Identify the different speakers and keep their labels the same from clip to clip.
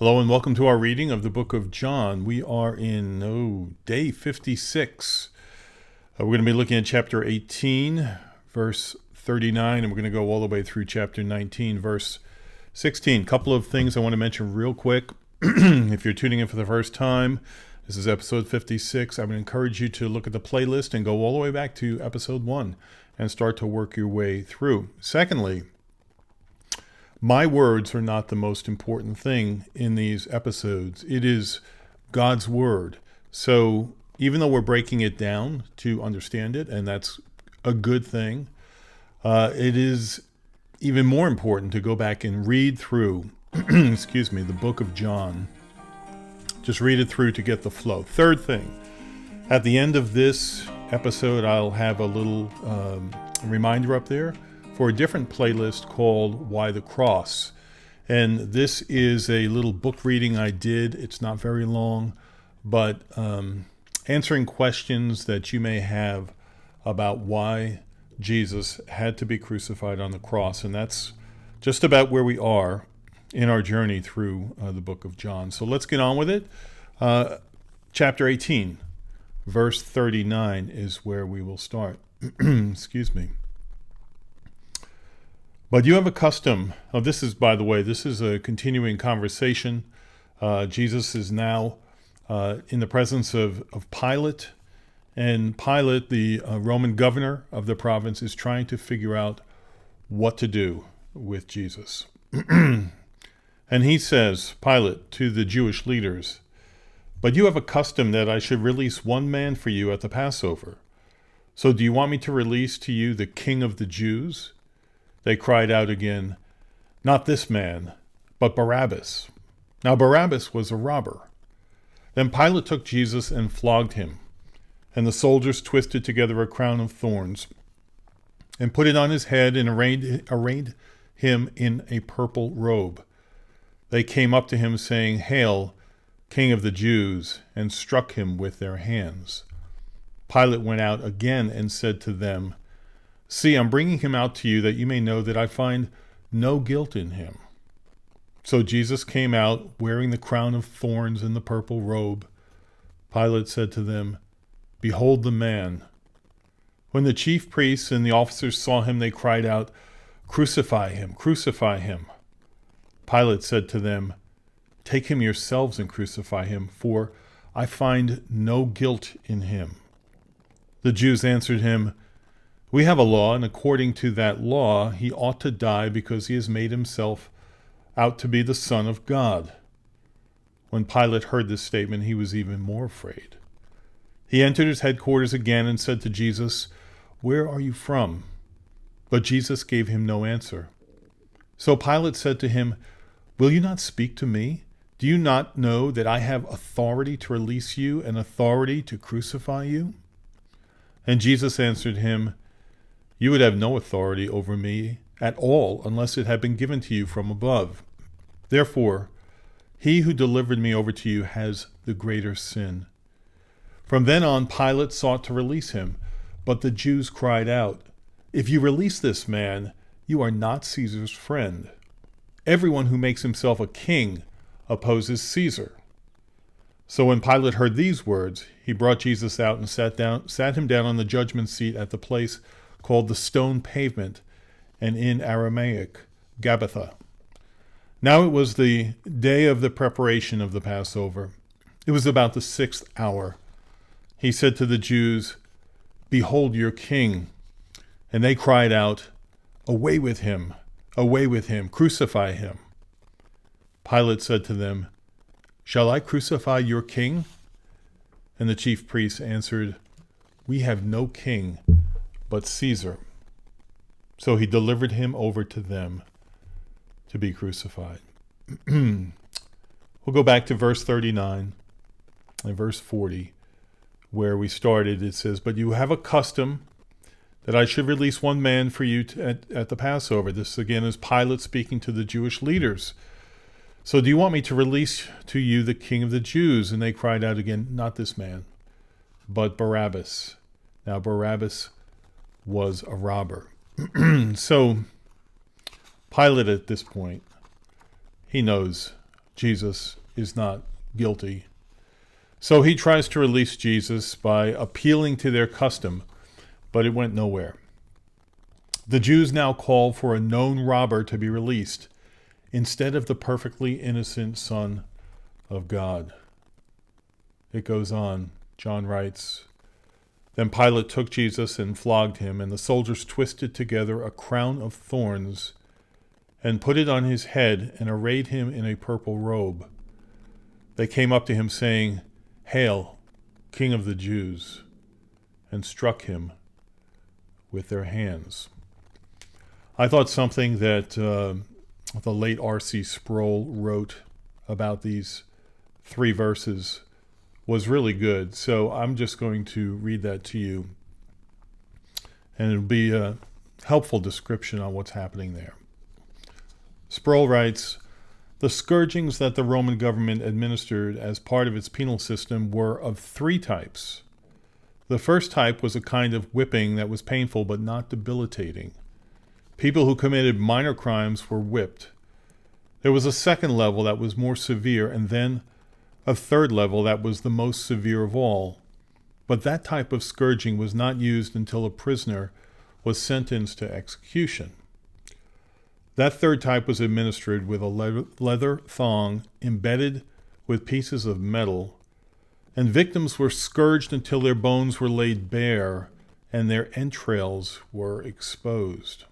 Speaker 1: Hello and welcome to our reading of the book of John. We are in day 56. We're going to be looking at chapter 18, verse 39, and we're going to go all the way through chapter 19, verse 16. A couple of things I want to mention real quick. If you're tuning in for the first time, this is episode 56. I would encourage you to look at the playlist and go all the way back to episode 1 and start to work your way through. Secondly, my words are not the most important thing in these episodes. It is God's word. So even though we're breaking it down to understand it, and that's a good thing, it is even more important to go back and read through, the book of John. Just read it through to get the flow. Third thing, at the end of this episode, I'll have a little reminder up there for a different playlist called Why the Cross. And this is a little book reading I did. It's not very long, but answering questions that you may have about why Jesus had to be crucified on the cross. And that's just about where we are in our journey through the book of John. So let's get on with it. Chapter 18, verse 39 is where we will start. Excuse me. But you have a custom. This is a continuing conversation. Jesus is now in the presence of Pilate. And Pilate, the Roman governor of the province, is trying to figure out what to do with Jesus. And he says, Pilate, to the Jewish leaders, but you have a custom that I should release one man for you at the Passover. So do you want me to release to you the King of the Jews? They cried out again, not this man, but Barabbas. Now Barabbas was a robber. Then Pilate took Jesus and flogged him, and the soldiers twisted together a crown of thorns and put it on his head and arrayed him in a purple robe. They came up to him saying, Hail, King of the Jews, and struck him with their hands. Pilate went out again and said to them, See, I'm bringing him out to you that you may know that I find no guilt in him. So Jesus came out wearing the crown of thorns and the purple robe. Pilate said to them, Behold the man. When the chief priests and the officers saw him, they cried out, Crucify him, crucify him. Pilate said to them, Take him yourselves and crucify him, for I find no guilt in him. The Jews answered him, We have a law, and according to that law, he ought to die because he has made himself out to be the Son of God. When Pilate heard this statement, he was even more afraid. He entered his headquarters again and said to Jesus, Where are you from? But Jesus gave him no answer. So Pilate said to him, Will you not speak to me? Do you not know that I have authority to release you and authority to crucify you? And Jesus answered him, You would have no authority over me at all unless it had been given to you from above. Therefore, he who delivered me over to you has the greater sin. From then on, Pilate sought to release him, but the Jews cried out, If you release this man, you are not Caesar's friend. Everyone who makes himself a king opposes Caesar. So when Pilate heard these words, he brought Jesus out and sat him down on the judgment seat at the place called the Stone Pavement, and in Aramaic, Gabbatha. Now it was the day of the preparation of the Passover. It was about the 6th hour. He said to the Jews, Behold your king. And they cried out, Away with him, crucify him. Pilate said to them, Shall I crucify your king? And the chief priests answered, We have no king but Caesar. So he delivered him over to them to be crucified. We'll go back to verse 39 and verse 40, where we started. It says, But you have a custom that I should release one man for you at the Passover. This again is Pilate speaking to the Jewish leaders. So do you want me to release to you the King of the Jews? And they cried out again, Not this man, but Barabbas. Now Barabbas was a robber. So Pilate at this point, he knows Jesus is not guilty. So he tries to release Jesus by appealing to their custom, but it went nowhere. The Jews now call for a known robber to be released instead of the perfectly innocent Son of God. It goes on. John writes, "Then Pilate took Jesus and flogged him, and the soldiers twisted together a crown of thorns and put it on his head and arrayed him in a purple robe. They came up to him saying, 'Hail, King of the Jews,' and struck him with their hands." I thought something that the late R.C. Sproul wrote about these 3 verses was really good. So I'm just going to read that to you, and it'll be a helpful description on what's happening there. Sproul writes, "The scourgings that the Roman government administered as part of its penal system were of 3 types. The first type was a kind of whipping that was painful but not debilitating. People who committed minor crimes were whipped. There was a second level that was more severe, and then a third level that was the most severe of all. But that type of scourging was not used until a prisoner was sentenced to execution. That third type was administered with a leather thong embedded with pieces of metal, and victims were scourged until their bones were laid bare and their entrails were exposed.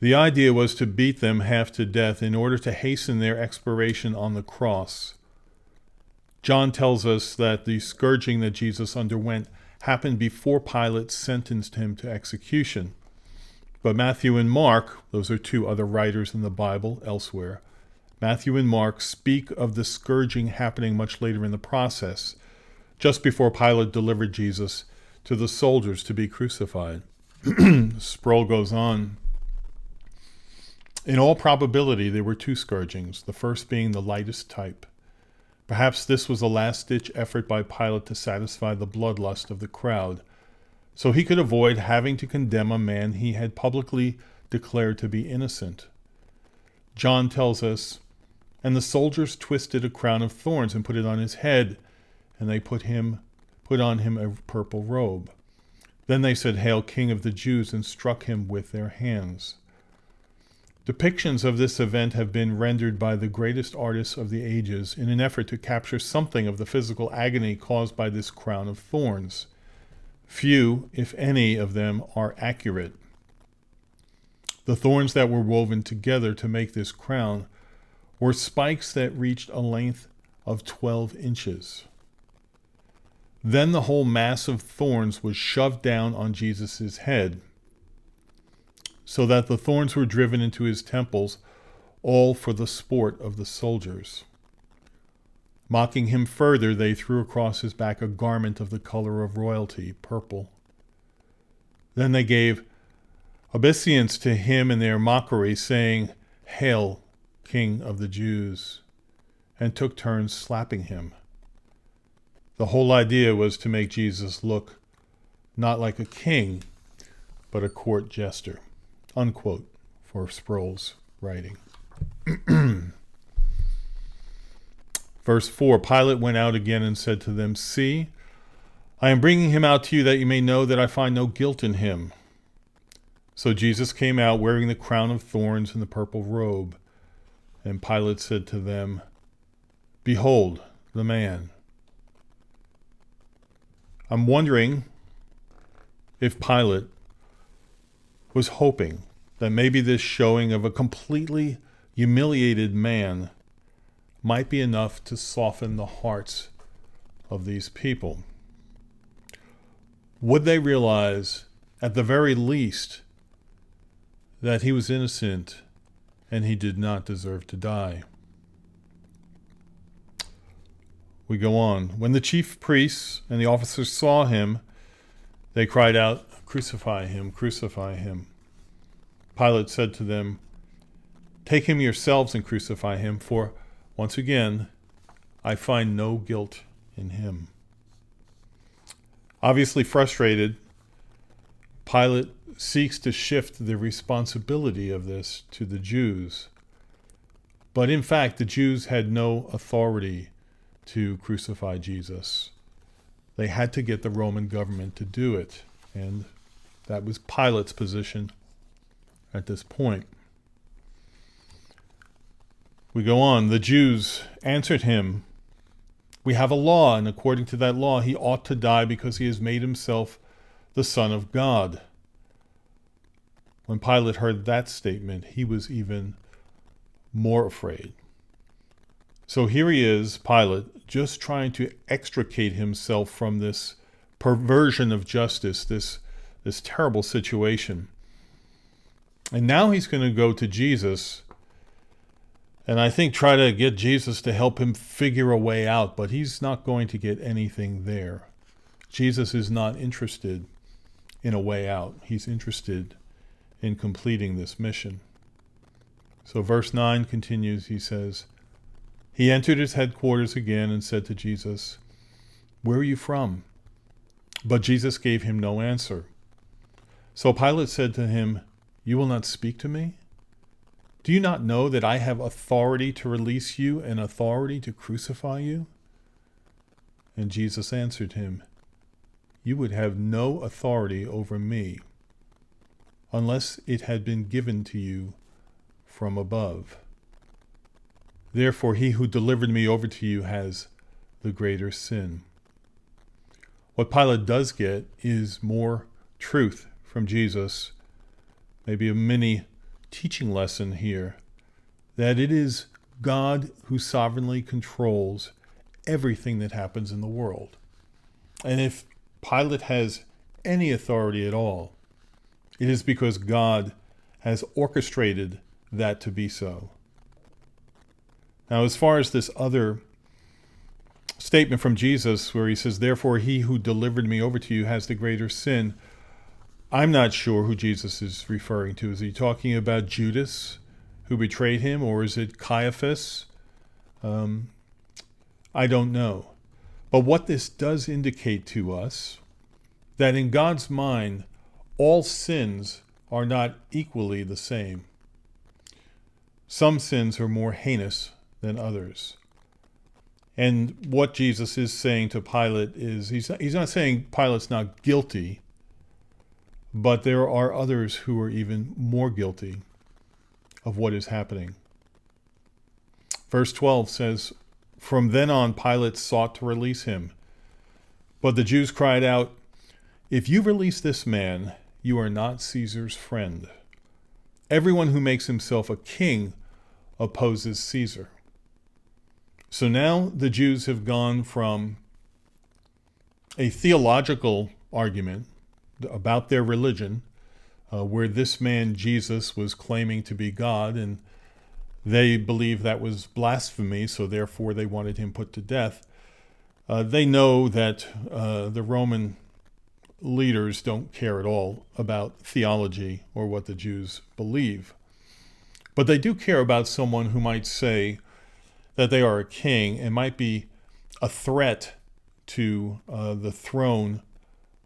Speaker 1: The idea was to beat them half to death in order to hasten their expiration on the cross. John tells us that the scourging that Jesus underwent happened before Pilate sentenced him to execution. But Matthew and Mark, those are 2 other writers in the Bible elsewhere, Matthew and Mark speak of the scourging happening much later in the process, just before Pilate delivered Jesus to the soldiers to be crucified. Sproul goes on, "In all probability, there were 2 scourgings, the first being the lightest type. Perhaps this was a last-ditch effort by Pilate to satisfy the bloodlust of the crowd, so he could avoid having to condemn a man he had publicly declared to be innocent. John tells us, 'And the soldiers twisted a crown of thorns and put it on his head, and they put on him a purple robe. Then they said, "Hail, King of the Jews," and struck him with their hands.' Depictions of this event have been rendered by the greatest artists of the ages in an effort to capture something of the physical agony caused by this crown of thorns. Few, if any, of them are accurate. The thorns that were woven together to make this crown were spikes that reached a length of 12 inches. Then the whole mass of thorns was shoved down on Jesus' head, so that the thorns were driven into his temples, all for the sport of the soldiers. Mocking him further, they threw across his back a garment of the color of royalty, purple. Then they gave obeisance to him in their mockery, saying, "Hail, King of the Jews," and took turns slapping him. The whole idea was to make Jesus look not like a king, but a court jester." Unquote for Sproul's writing. Verse 4, "Pilate went out again and said to them, 'See, I am bringing him out to you that you may know that I find no guilt in him.' So Jesus came out wearing the crown of thorns and the purple robe. And Pilate said to them, 'Behold the man.'" I'm wondering if Pilate was hoping that maybe this showing of a completely humiliated man might be enough to soften the hearts of these people. Would they realize, at the very least, that he was innocent and he did not deserve to die? We go on. "When the chief priests and the officers saw him, they cried out, 'Crucify him, crucify him.' Pilate said to them, 'Take him yourselves and crucify him, for, once again, I find no guilt in him.'" Obviously frustrated, Pilate seeks to shift the responsibility of this to the Jews. But in fact, the Jews had no authority to crucify Jesus. They had to get the Roman government to do it. And that was Pilate's position at this point. We go on. The Jews answered him, "We have a law, and according to that law, he ought to die because he has made himself the Son of God." When Pilate heard that statement, he was even more afraid. So here he is, Pilate, just trying to extricate himself from this perversion of justice, this terrible situation. And now he's going to go to Jesus, and I think try to get Jesus to help him figure a way out, but he's not going to get anything there. Jesus is not interested in a way out. He's interested in completing this mission. So verse 9 continues, he says, "He entered his headquarters again and said to Jesus, 'Where are you from?' But Jesus gave him no answer. So Pilate said to him, 'You will not speak to me? Do you not know that I have authority to release you and authority to crucify you?' And Jesus answered him, 'You would have no authority over me unless it had been given to you from above. Therefore, he who delivered me over to you has the greater sin.'" What Pilate does get is more truth from Jesus, maybe a mini teaching lesson here, that it is God who sovereignly controls everything that happens in the world. And if Pilate has any authority at all, it is because God has orchestrated that to be so. Now, as far as this other statement from Jesus where he says, "Therefore he who delivered me over to you has the greater sin," I'm not sure who Jesus is referring to. Is he talking about Judas, who betrayed him, or is it Caiaphas? I don't know. But what this does indicate to us, that in God's mind, all sins are not equally the same. Some sins are more heinous than others. And what Jesus is saying to Pilate is, he's not saying Pilate's not guilty, but there are others who are even more guilty of what is happening. Verse 12 says, "From then on Pilate sought to release him. But the Jews cried out, 'If you release this man, you are not Caesar's friend. Everyone who makes himself a king opposes Caesar.'" So now the Jews have gone from a theological argument about their religion, where this man Jesus was claiming to be God, and they believed that was blasphemy, so therefore they wanted him put to death. They know that the Roman leaders don't care at all about theology or what the Jews believe. But they do care about someone who might say that they are a king and might be a threat to the throne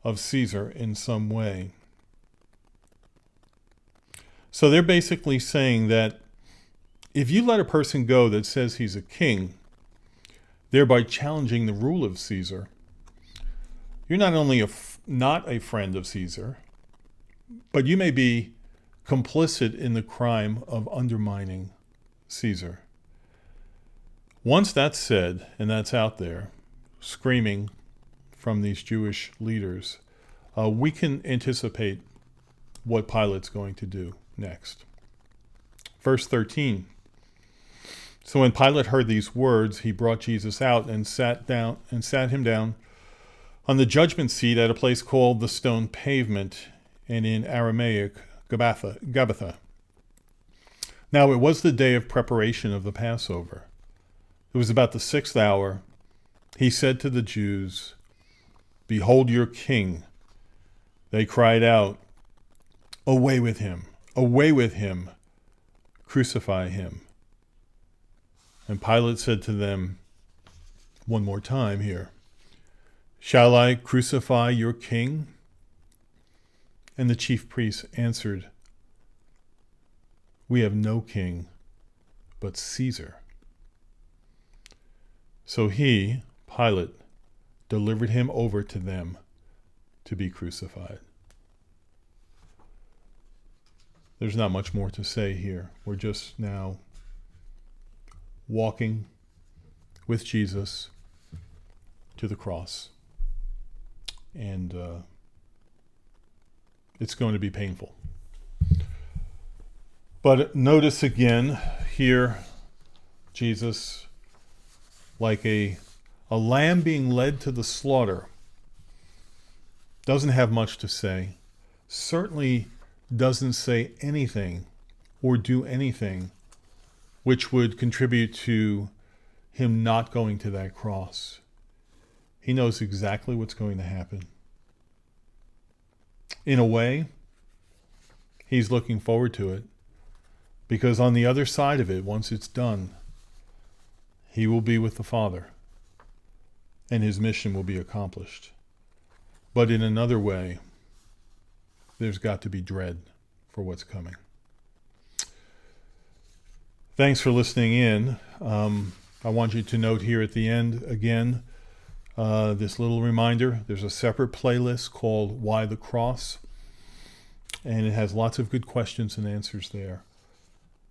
Speaker 1: of Caesar in some way. So they're basically saying that if you let a person go that says he's a king, thereby challenging the rule of Caesar, you're not only not a friend of Caesar, but you may be complicit in the crime of undermining Caesar. Once that's said, and that's out there, screaming from these Jewish leaders, we can anticipate what Pilate's going to do next. Verse 13. "So when Pilate heard these words, he brought Jesus out and sat him down on the judgment seat at a place called the Stone Pavement, and in Aramaic, Gabbatha. Now it was the day of preparation of the Passover. It was about the 6th hour. He said to the Jews, 'Behold your king.' They cried out, 'Away with him! Away with him! Crucify him!' And Pilate said to them, one more time here, 'Shall I crucify your king?' And the chief priests answered, 'We have no king but Caesar. So he, Pilate, delivered him over to them to be crucified. There's not much more to say here. We're just now walking with Jesus to the cross. And it's going to be painful. But notice again here, Jesus, like a lamb being led to the slaughter, doesn't have much to say. Certainly doesn't say anything or do anything which would contribute to him not going to that cross. He knows exactly what's going to happen. In a way, he's looking forward to it, because on the other side of it, once it's done, he will be with the Father, and his mission will be accomplished. But in another way, there's got to be dread for what's coming. Thanks for listening in. I want you to note here at the end, again, this little reminder. There's a separate playlist called Why the Cross? And it has lots of good questions and answers there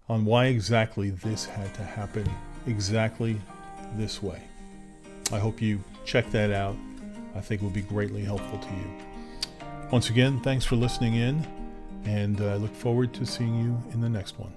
Speaker 1: on why exactly this had to happen exactly this way. I hope you check that out. I think it will be greatly helpful to you. Once again, thanks for listening in, and I look forward to seeing you in the next one.